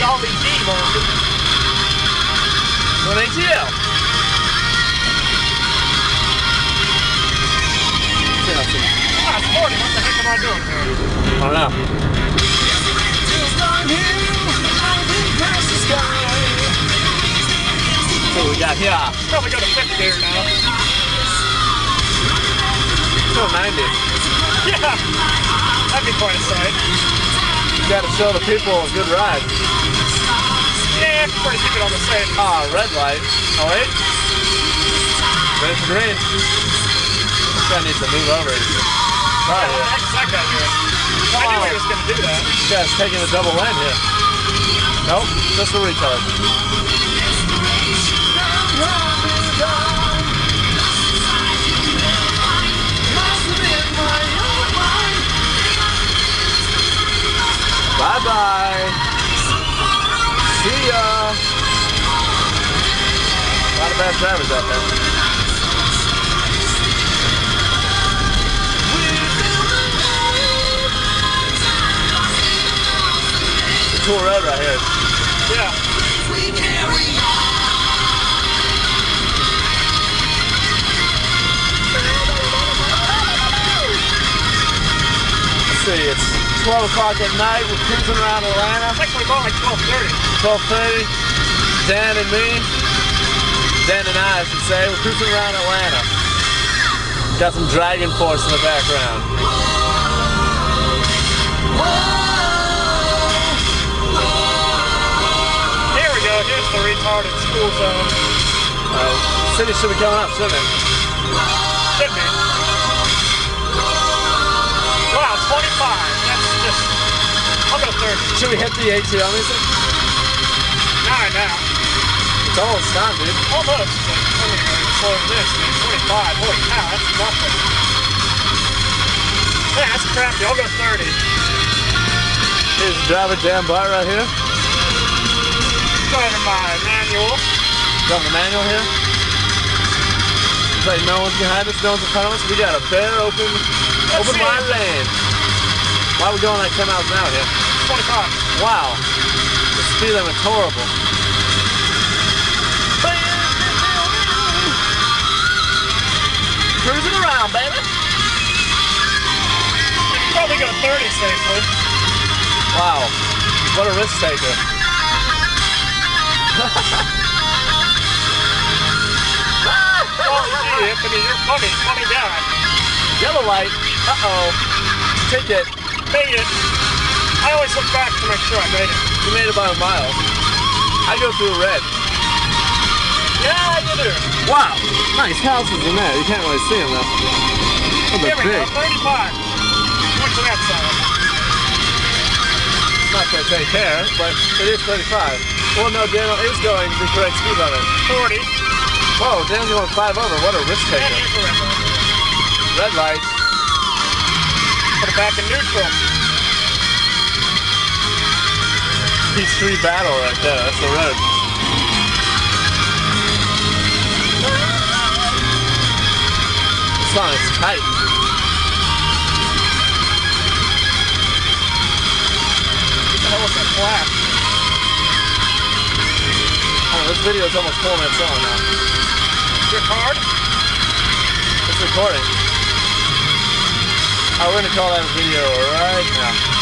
Dolly D mode. An ATL. Ah, it's morning. What the heck am I doing here? I don't know. So we got here. Probably go to 50 here now. Still 90. Yeah, that'd be quite a sight. You gotta show the people a good ride. Yeah, prefer to keep it on the same. Ah, red light. Oh wait. Red for green. This guy needs to move over. What the heck's that guy doing? I knew he was going to do that. This guy's taking a double lane here. Nope, just a retard. Bye-bye. See ya. A lot of bad drivers out there. Cool road right here. Yeah. Let's see, it's 12 o'clock at night. We're cruising around Atlanta. It's actually about like 12:30. 12:30. Dan and me. Dan and I should say. We're cruising around Atlanta. Got some Dragon Force in the background. Here's the retarded school zone. City should be coming up, shouldn't it? Should be. Wow, 25. That's just... I'll go 30. Should we hit the ATL music? 9 now. It's almost time, dude. Almost. I mean, slow this. 25. Holy cow, that's nothing. Man, that's crappy. I'll go 30. Here's the driver, Dan Bart, right here. Driving my manual. Driving the manual here. It's like no one's behind us, no one's in front of us. We got a bare open wide lane. Why are we going like 10 miles an hour here? 25. Wow. The speed limit's horrible. Cruising around, baby. You can probably go 30 safely. Wow. What a risk taker. Oh, gee, Anthony, you're funny guy. Yellow light. Uh-oh. Ticket. Made it. I always look back to make sure I made it. You made it by a mile. I go through red. Yeah, you do. Wow. Nice houses in there. You can't really see them though. Here we big. go, 35. What's the next side? Not going to take care, but it is 35. Well, no, Daniel is going the correct speed limit. 40. Whoa, Daniel's going 5 over. What a risk taker. And here's the red light. Red light. Put it back in neutral. Peachtree Battle right there. That's the road. This song is tight. What the hell was that flash? Oh, this video is almost 4 minutes long now. Your card? It's recording. Oh, we're going to call that a video right now.